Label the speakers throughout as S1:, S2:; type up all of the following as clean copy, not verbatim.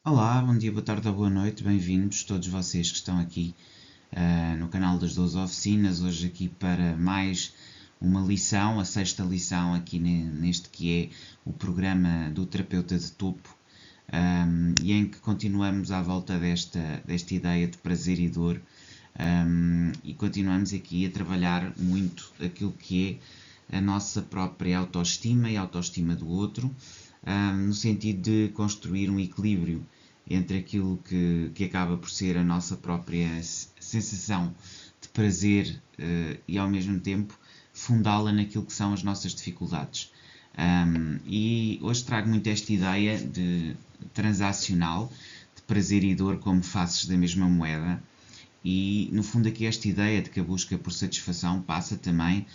S1: Olá, bom dia, boa tarde ou boa noite, bem-vindos todos vocês que estão aqui no canal das 12 Oficinas, hoje aqui para mais uma lição, a sexta lição aqui neste que é o programa do Terapeuta de Topo, e em que continuamos à volta desta ideia de prazer e dor, e continuamos aqui a trabalhar muito aquilo que é a nossa própria autoestima e a autoestima do outro, no sentido de construir um equilíbrio entre aquilo que acaba por ser a nossa própria sensação de prazer e ao mesmo tempo fundá-la naquilo que são as nossas dificuldades. E hoje trago muito esta ideia de transacional, de prazer e dor como faces da mesma moeda, e no fundo aqui esta ideia de que a busca por satisfação passa também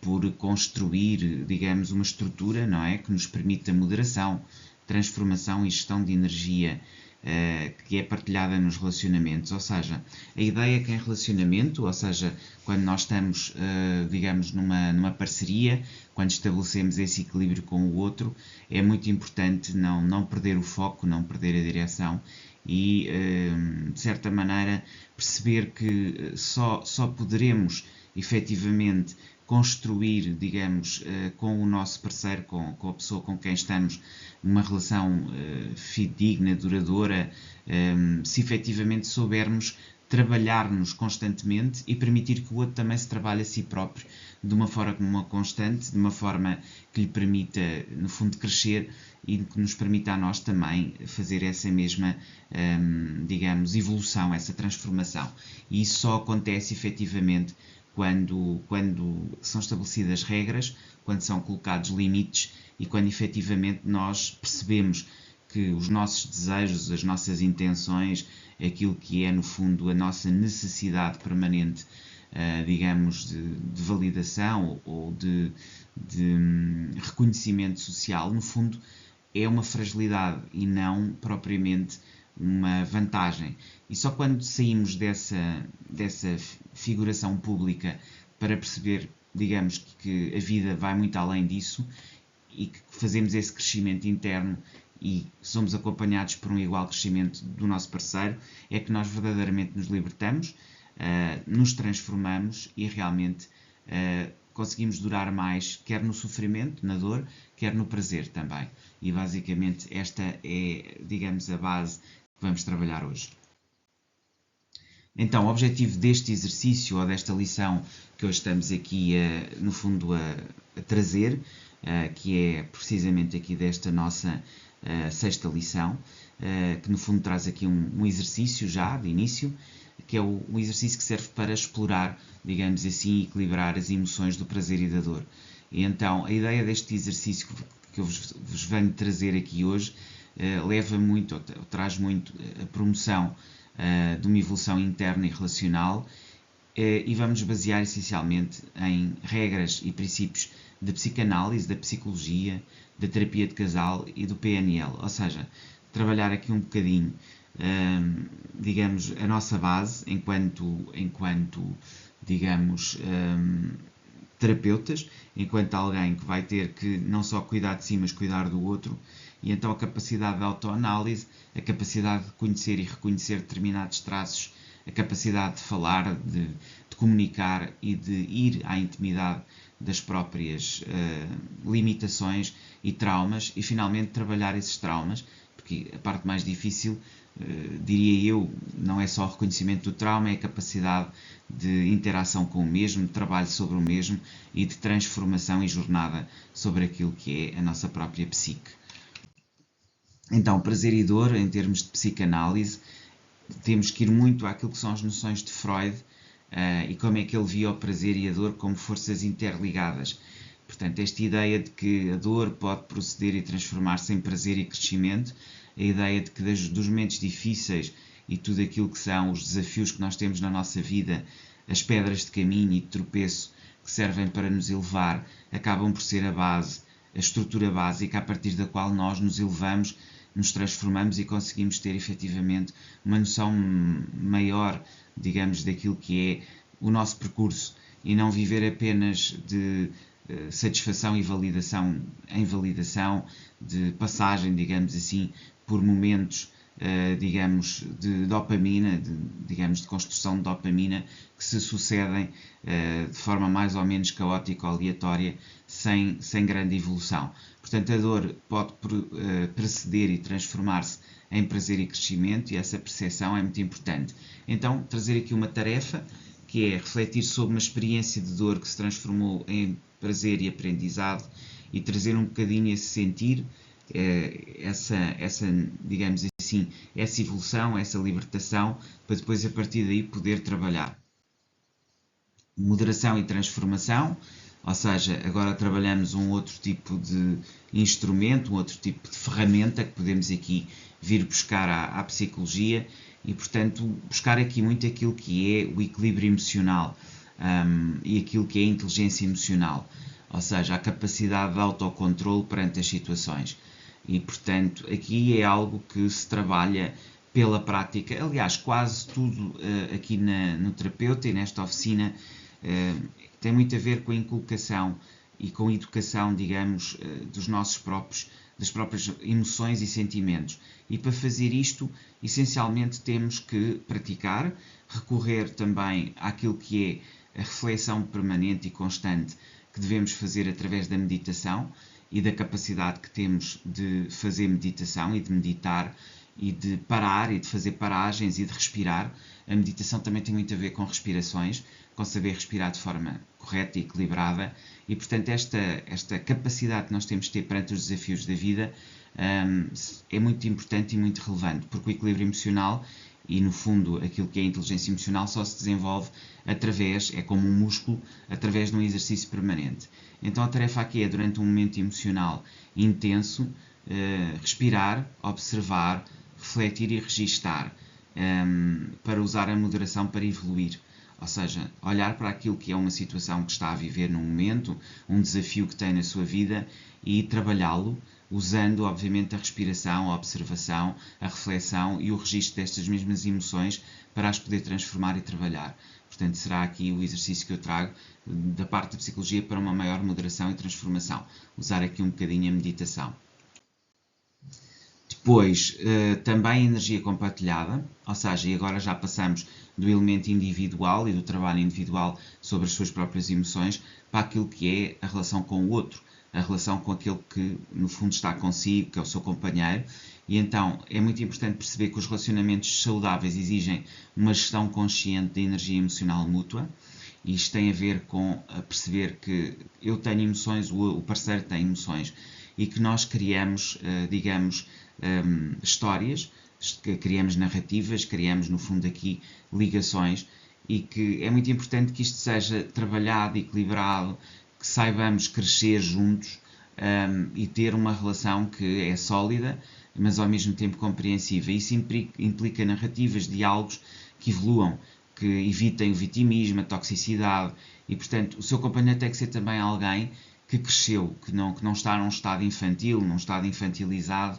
S1: por construir, digamos, uma estrutura, não é, que nos permita moderação, transformação e gestão de energia que é partilhada nos relacionamentos. Ou seja, a ideia é que em relacionamento, ou seja, quando nós estamos, digamos, numa parceria, quando estabelecemos esse equilíbrio com o outro, é muito importante não perder o foco, não perder a direção e, de certa maneira, perceber que só poderemos efetivamente construir, digamos, com o nosso parceiro, com a pessoa com quem estamos, uma relação fidedigna, duradoura, se efetivamente soubermos trabalhar-nos constantemente e permitir que o outro também se trabalhe a si próprio de uma forma constante, de uma forma que lhe permita, no fundo, crescer e que nos permita a nós também fazer essa mesma, digamos, evolução, essa transformação. E isso só acontece efetivamente quando são estabelecidas regras, quando são colocados limites e quando efetivamente nós percebemos que os nossos desejos, as nossas intenções, aquilo que é no fundo a nossa necessidade permanente, digamos, de validação ou de reconhecimento social, no fundo é uma fragilidade e não propriamente uma vantagem. E só quando saímos dessa figuração pública para perceber, digamos, que a vida vai muito além disso e que fazemos esse crescimento interno e somos acompanhados por um igual crescimento do nosso parceiro, é que nós verdadeiramente nos libertamos, nos transformamos e realmente conseguimos durar mais, quer no sofrimento, na dor, quer no prazer também. E basicamente esta é, digamos, a base que vamos trabalhar hoje. Então, o objetivo deste exercício ou desta lição que hoje estamos aqui, no fundo, a trazer, que é precisamente aqui desta nossa sexta lição, que no fundo traz aqui um exercício já de início, que é um exercício que serve para explorar, digamos assim, equilibrar as emoções do prazer e da dor. E então, a ideia deste exercício que eu vos venho trazer aqui hoje leva muito, ou traz muito a promoção de uma evolução interna e relacional, e vamos basear essencialmente em regras e princípios da psicanálise, da psicologia, da terapia de casal e do PNL. Ou seja, trabalhar aqui um bocadinho, digamos, a nossa base enquanto digamos, terapeutas, enquanto alguém que vai ter que não só cuidar de si, mas cuidar do outro, e então a capacidade de autoanálise, a capacidade de conhecer e reconhecer determinados traços, a capacidade de falar, de comunicar e de ir à intimidade das próprias limitações e traumas e finalmente trabalhar esses traumas, porque a parte mais difícil, diria eu, não é só o reconhecimento do trauma, é a capacidade de interação com o mesmo, de trabalho sobre o mesmo e de transformação e jornada sobre aquilo que é a nossa própria psique. Então, prazer e dor, em termos de psicanálise, temos que ir muito àquilo que são as noções de Freud e como é que ele via o prazer e a dor como forças interligadas. Portanto, esta ideia de que a dor pode proceder e transformar-se em prazer e crescimento, a ideia de que dos momentos difíceis e tudo aquilo que são os desafios que nós temos na nossa vida, as pedras de caminho e de tropeço que servem para nos elevar, acabam por ser a base, a estrutura básica a partir da qual nós nos elevamos, nos transformamos e conseguimos ter efetivamente uma noção maior, digamos, daquilo que é o nosso percurso e não viver apenas de satisfação e validação em validação, de passagem, digamos assim, por momentos digamos, de dopamina, digamos, de construção de dopamina, que se sucedem de forma mais ou menos caótica ou aleatória, sem grande evolução. Portanto, a dor pode preceder e transformar-se em prazer e crescimento, e essa percepção é muito importante. Então, trazer aqui uma tarefa, que é refletir sobre uma experiência de dor que se transformou em prazer e aprendizado, e trazer um bocadinho esse sentir, digamos assim, essa evolução, essa libertação, para depois a partir daí poder trabalhar. Moderação e transformação, ou seja, agora trabalhamos um outro tipo de instrumento, um outro tipo de ferramenta que podemos aqui vir buscar à psicologia, e portanto buscar aqui muito aquilo que é o equilíbrio emocional, e aquilo que é a inteligência emocional, ou seja, a capacidade de autocontrole perante as situações. E portanto aqui é algo que se trabalha pela prática. Aliás, quase tudo aqui no terapeuta e nesta oficina tem muito a ver com a inculcação e com a educação, digamos, das próprias emoções e sentimentos. E para fazer isto, essencialmente temos que praticar, recorrer também àquilo que é a reflexão permanente e constante que devemos fazer através da meditação e da capacidade que temos de fazer meditação e de meditar e de parar e de fazer paragens e de respirar. A meditação também tem muito a ver com respirações, com saber respirar de forma correta e equilibrada, e portanto esta capacidade que nós temos de ter perante os desafios da vida é muito importante e muito relevante, porque o equilíbrio emocional e no fundo aquilo que é a inteligência emocional só se desenvolve é como um músculo, através de um exercício permanente. Então a tarefa aqui é, durante um momento emocional intenso, respirar, observar, refletir e registar, para usar a moderação para evoluir. Ou seja, olhar para aquilo que é uma situação que está a viver no momento, um desafio que tem na sua vida, e trabalhá-lo, usando obviamente a respiração, a observação, a reflexão e o registro destas mesmas emoções para as poder transformar e trabalhar. Portanto, será aqui o exercício que eu trago da parte da psicologia para uma maior moderação e transformação. Usar aqui um bocadinho a meditação. Depois, também energia compartilhada, ou seja, e agora já passamos do elemento individual e do trabalho individual sobre as suas próprias emoções para aquilo que é a relação com o outro, a relação com aquele que no fundo está consigo, que é o seu companheiro. E então é muito importante perceber que os relacionamentos saudáveis exigem uma gestão consciente da energia emocional mútua. E isto tem a ver com perceber que eu tenho emoções, o parceiro tem emoções, e que nós criamos, digamos, histórias, criamos narrativas, criamos no fundo aqui ligações, e que é muito importante que isto seja trabalhado, equilibrado, que saibamos crescer juntos, e ter uma relação que é sólida, mas ao mesmo tempo compreensiva. Isso implica narrativas, diálogos que evoluam, que evitem o vitimismo, a toxicidade, e portanto o seu companheiro tem que ser também alguém que cresceu, que não está num estado infantil, num estado infantilizado,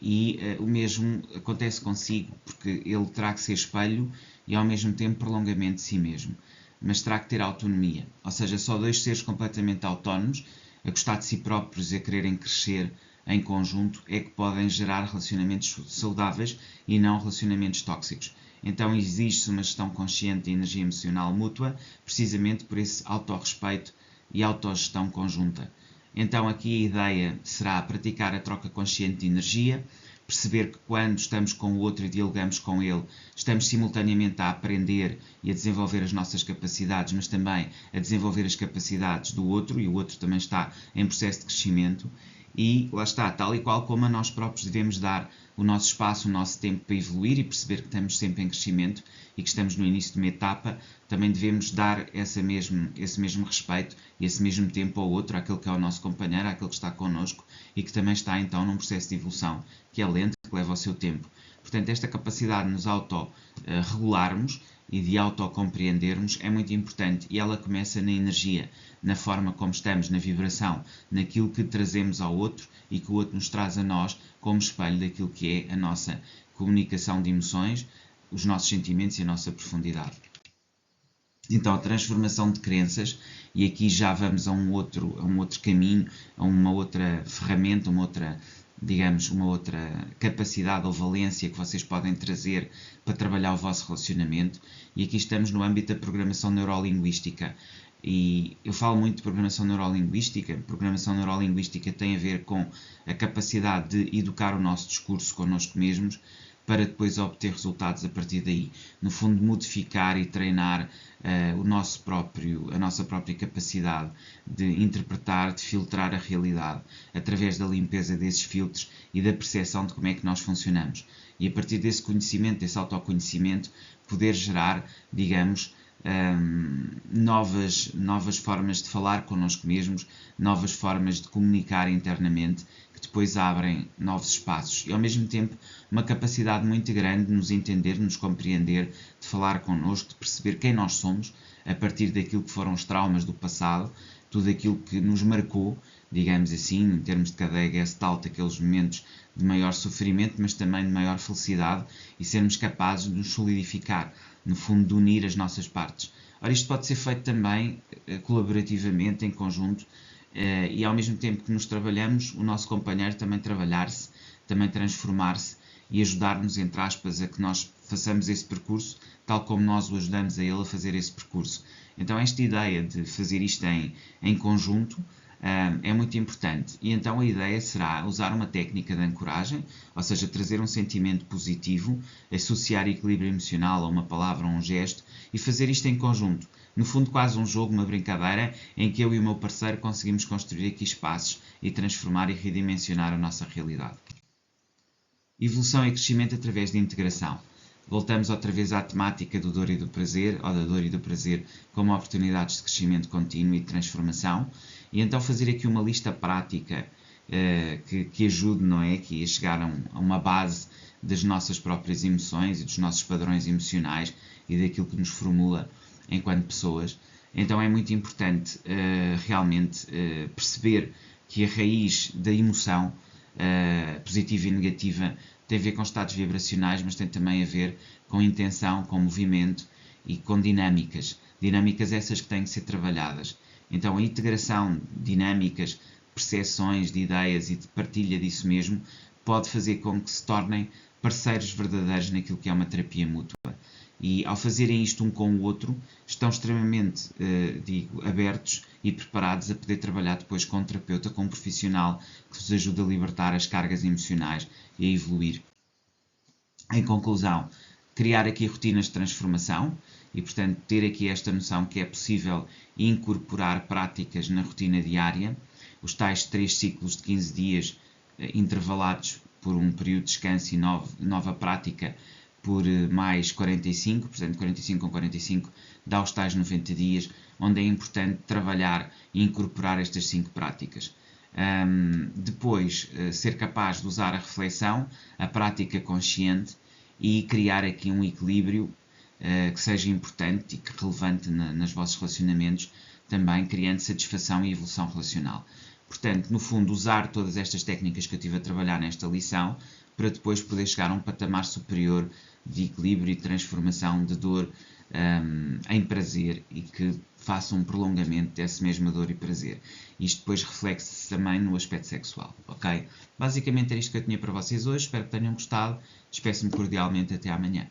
S1: e o mesmo acontece consigo, porque ele terá que ser espelho e ao mesmo tempo prolongamento de si mesmo, mas terá que ter autonomia, ou seja, só dois seres completamente autónomos, a gostar de si próprios e a quererem crescer em conjunto, é que podem gerar relacionamentos saudáveis e não relacionamentos tóxicos. Então exige-se uma gestão consciente de energia emocional mútua, precisamente por esse autorrespeito e autogestão conjunta. Então aqui a ideia será praticar a troca consciente de energia, perceber que quando estamos com o outro e dialogamos com ele, estamos simultaneamente a aprender e a desenvolver as nossas capacidades, mas também a desenvolver as capacidades do outro, e o outro também está em processo de crescimento. E lá está, tal e qual como a nós próprios devemos dar o nosso espaço, o nosso tempo para evoluir e perceber que estamos sempre em crescimento e que estamos no início de uma etapa, também devemos dar esse mesmo respeito e esse mesmo tempo ao outro, àquele que é o nosso companheiro, àquele que está connosco e que também está então num processo de evolução que é lento, que leva o seu tempo. Portanto, esta capacidade de nos autorregularmos e de autocompreendermos é muito importante, e ela começa na energia, na forma como estamos, na vibração, naquilo que trazemos ao outro e que o outro nos traz a nós como espelho daquilo que é a nossa comunicação de emoções, os nossos sentimentos e a nossa profundidade. Então, a transformação de crenças, e aqui já vamos a um outro caminho, a uma outra ferramenta, uma outra digamos, uma outra capacidade ou valência que vocês podem trazer para trabalhar o vosso relacionamento. E aqui estamos no âmbito da programação neurolinguística. E eu falo muito de programação neurolinguística. Programação neurolinguística tem a ver com a capacidade de educar o nosso discurso connosco mesmos para depois obter resultados a partir daí. No fundo, modificar e treinar a nossa própria capacidade de interpretar, de filtrar a realidade através da limpeza desses filtros e da percepção de como é que nós funcionamos. E a partir desse conhecimento, desse autoconhecimento, poder gerar, digamos, novas formas de falar connosco mesmos, novas formas de comunicar internamente, que depois abrem novos espaços e ao mesmo tempo uma capacidade muito grande de nos entender, de nos compreender, de falar connosco, de perceber quem nós somos a partir daquilo que foram os traumas do passado, tudo aquilo que nos marcou, digamos assim, em termos de cadeia Gestalt, aqueles momentos de maior sofrimento, mas também de maior felicidade, e sermos capazes de nos solidificar, no fundo, de unir as nossas partes. Ora, isto pode ser feito também colaborativamente, em conjunto, e ao mesmo tempo que nos trabalhamos, o nosso companheiro também trabalhar-se, também transformar-se e ajudar-nos, entre aspas, a que nós façamos esse percurso, tal como nós o ajudamos a ele a fazer esse percurso. Então esta ideia de fazer isto em conjunto é muito importante. E então a ideia será usar uma técnica de ancoragem, ou seja, trazer um sentimento positivo, associar equilíbrio emocional a uma palavra ou um gesto e fazer isto em conjunto. No fundo, quase um jogo, uma brincadeira, em que eu e o meu parceiro conseguimos construir aqui espaços e transformar e redimensionar a nossa realidade. Evolução e crescimento através de integração. Voltamos outra vez à temática do dor e do prazer, ou da dor e do prazer como oportunidades de crescimento contínuo e de transformação. E então fazer aqui uma lista prática que ajude, não é? Que a chegar a uma base das nossas próprias emoções e dos nossos padrões emocionais e daquilo que nos formula enquanto pessoas. Então é muito importante realmente perceber que a raiz da emoção positiva e negativa tem a ver com estados vibracionais, mas tem também a ver com intenção, com movimento e com dinâmicas. Dinâmicas essas que têm que ser trabalhadas. Então a integração de dinâmicas, percepções, de ideias e de partilha disso mesmo pode fazer com que se tornem parceiros verdadeiros naquilo que é uma terapia mútua. E ao fazerem isto um com o outro, estão extremamente, abertos e preparados a poder trabalhar depois com um terapeuta, com um profissional que vos ajude a libertar as cargas emocionais e a evoluir. Em conclusão, criar aqui rotinas de transformação e, portanto, ter aqui esta noção que é possível incorporar práticas na rotina diária, os tais 3 ciclos de 15 dias intervalados por um período de descanso e nova prática por mais 45, portanto 45 com 45 dá os tais 90 dias, onde é importante trabalhar e incorporar estas 5 práticas. Depois, ser capaz de usar a reflexão, a prática consciente e criar aqui um equilíbrio que seja importante e que relevante nos vossos relacionamentos, também criando satisfação e evolução relacional. Portanto, no fundo, usar todas estas técnicas que eu estive a trabalhar nesta lição para depois poder chegar a um patamar superior de equilíbrio e transformação de dor em prazer e que faça um prolongamento dessa mesma dor e prazer. Isto depois reflete-se também no aspecto sexual, ok? Basicamente era isto que eu tinha para vocês hoje, espero que tenham gostado, despeço-me cordialmente até amanhã.